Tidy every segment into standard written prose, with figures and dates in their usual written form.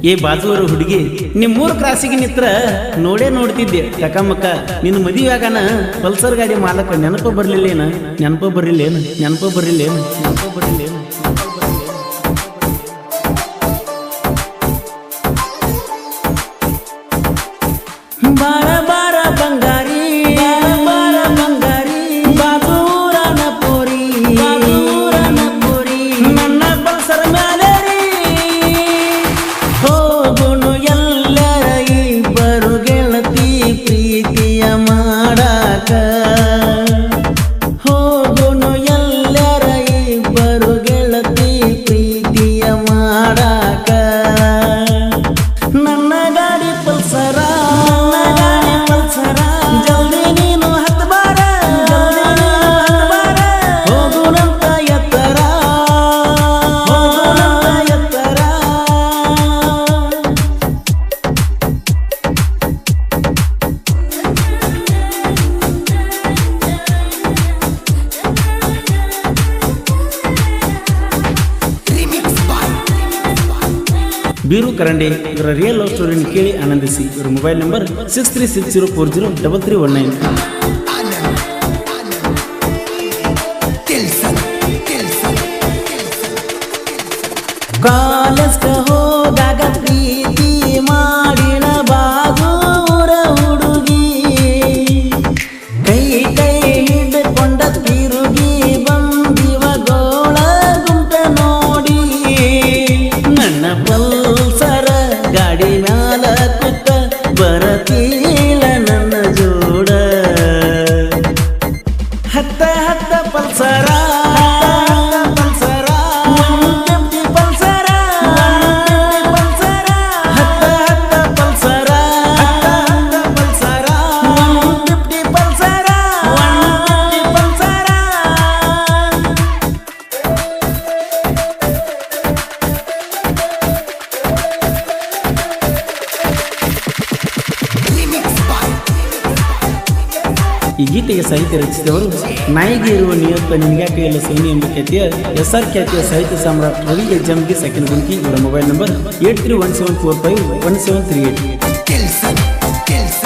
ಏ ಬಾಜುವರ ಹುಡುಗಿ ನಿಮ್ಮೂರು ಕ್ರಾಸಿಗೆ ನಿತ್ರ ನೋಡೇ ನೋಡ್ತಿದ್ದೆ ಟಕಮಕ್ಕ ನಿನ್ನ ಮದುವೆಯಾಗನ ಪಲ್ಸರ್ ಗಾಡಿ ಮಾಲಕ ನೆನಪ ಬರ್ಲಿಲ್ಲೇನ ಬಾರ ಬಾರ ಬಂಗಾರಿ ಬಾಜೂರನ ಪೋರಿ ನನ್ನ ಪಲ್ಸರ್ ಮ್ಯಾಲೆ ಹೋಗುನು ಎಲ್ಲರ ಇಬ್ಬರು ಗೆಳತಿ ಪ್ರೀತಿಯ ಮಾಡಾಕ ಹೋಗುನು ಎಲ್ಲರ ಇಬ್ಬರು ಗೆಳತಿ ಪ್ರೀತಿಯ ಮಾಡಾಕ ನನ್ನ ಗಾಡಿ ಪಲ್ಸರ ಜಲ್ದಿ ನೀನು ಹತ್ತು ಬಾರ ಹೋಗುನಂತ ಎತ್ತರ ಬೀರು ಕರಂಡೆ ಇವರ ರಿಯಲ್ ಲವ್ ಸ್ಟೋರಿಯನ್ನು ಕೇಳಿ ಆನಂದಿಸಿ. ಇವರ ಮೊಬೈಲ್ ನಂಬರ್ 6360403319. ಕಾಲೇಜ್ಗೆ ಹೋದಾಗ ಪ್ರೀತಿ ಮಾಡಿನ ಬಾಜೂರ ಹುಡುಗಿ ಕೈ ಹಿಡ್ಕೊಂಡ ತಿರುಗಿ ಬಂದಿವ ಗೋಳ ಗುಂಟ ನೋಡಿ ನನ್ನ ಪಲ್ಸರ ಗಾಡಿ ಮ್ಯಾಲ ಕುತ್ತ ಬರತೀಳ ನನ್ನ ಜೋಡ ಹತ್ತ ಪಲ್ಸರ ಈ ಗೀತೆಗೆ ಸಾಹಿತ್ಯ ರಚಿಸಿದವರು ನಾಯಿಗೆ ಇರುವ ನಿಯತ್ತ ನಿನ್ಗ್ಯಾಕೆ ಎಲ್ಲ ಸೈನಿ ಎಂಬ ಖ್ಯಾತಿಯ SR ಖ್ಯಾತಿಯ ಸಾಹಿತ್ಯ ಸಾಮ್ರಾಟ್ ರವಿ ಎಜ್ಜಂಗಿ ಸೆಕೆಂಡ್ ಗುಂಕಿ. ಇವರ ಮೊಬೈಲ್ ನಂಬರ್ 8317451738.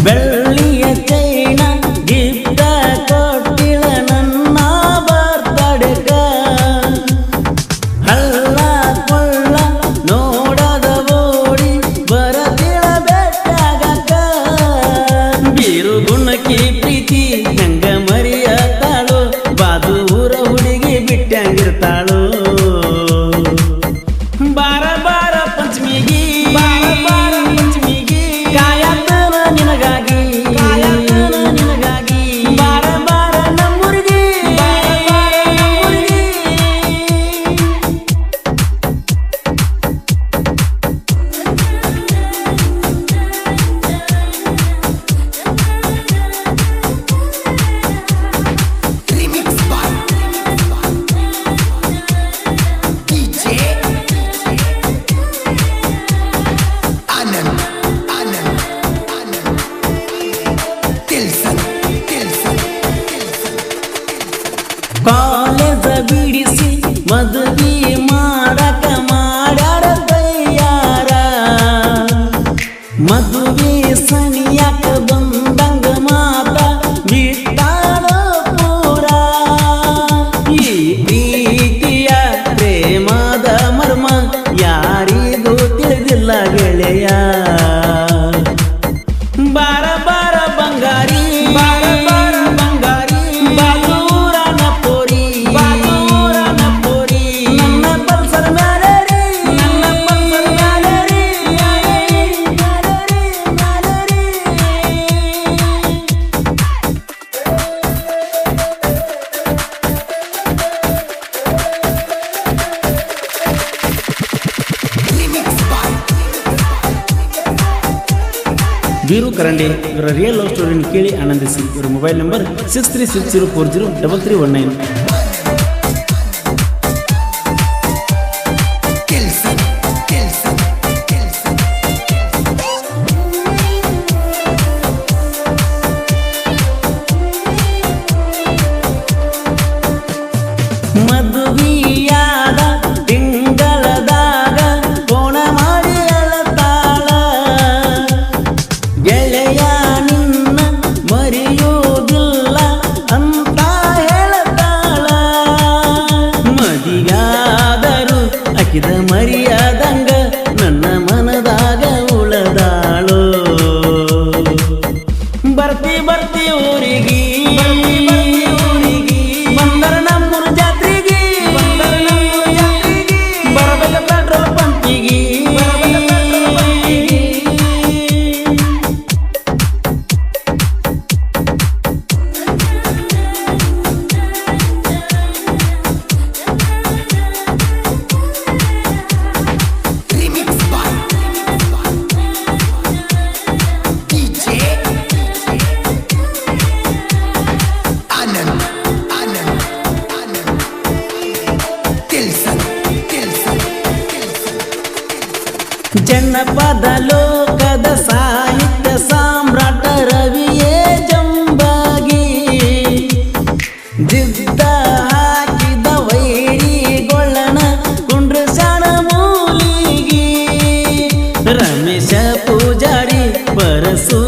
ಬೆಳ್ಳಿಯ ಚೈನ ಗಿಫ್ಟ ಕೊಟ್ಟಿಳ ನನ್ನ ಬರ್ತಡೆಗ ಹಳ್ಳ ಕೊಳ್ಳ ನೋಡದ ಓಡಿ ಬರದಿಳ ಬೆಟ್ಟಾಗಕ್ಕ ಬೀರು ಗುಣಕಿ ಪ್ರೀತಿ ಹೆಂಗ ಮರಿಯತಾಳು ಬಾದೂರ ಹುಡುಗಿ ಬಿಟ್ಟಂಗಿರ್ತಾಳು ಬಾರ ಬಾರ ಪಂಚಮಿಗಿ ಕಾಯತನ ನಿನಗಾಗಿ ಬಾರ ಬಾರ ನಮ್ಮೂರಿಗೆ ಕಾಲೇಜ ಬಿಡಿಸಿ ಮದುವೆ ಮಾಡಕ ಮಾಡ್ಯಾರ ತಯ್ಯಾರ ಮದುವೆ ಸನಿಯಾಕ ಬಂದಂಗ ಮಾತ ಬಿಟ್ಟಾಳ ಪೂರ ಈ ಪ್ರೀತಿಯ ಪ್ರೇಮದ ಮರ್ಮ ಯಾರಿಗೂ ತಿಳಿದಿಲ್ಲ ಗೆಳೆಯ ಬಾರ ಬಾರ ಬಂಗಾರಿ ಬಾಜೂರನ ಪೋರಿ ನನ್ನ ಪಲ್ಸರ್ ಮ್ಯಾಲೆ ಬೀರು ಕರಂಡೆ ಇವರ ರಿಯಲ್ ಲವ್ ಸ್ಟೋರಿಯನ್ನು ಕೇಳಿ ಆನಂದಿಸಿ. ಇವರ ಮೊಬೈಲ್ ನಂಬರ್ 6360403319. ಸಾರ್ದ ಲೋಕದ ಸಾಹಿತ್ಯ ಸಾಮ್ರಾಟ ರವಿಯೇ ಜಂಬಾಗಿ ಜಿದ್ದ ಹಾಕಿದ ವೈರಿಗೊಳ್ಳನ ಕುಂಡ್ರಸಾಣ ಮೂಲಿಗಿ ರಮೇಶ ಪೂಜಾರಿ ಪರಸು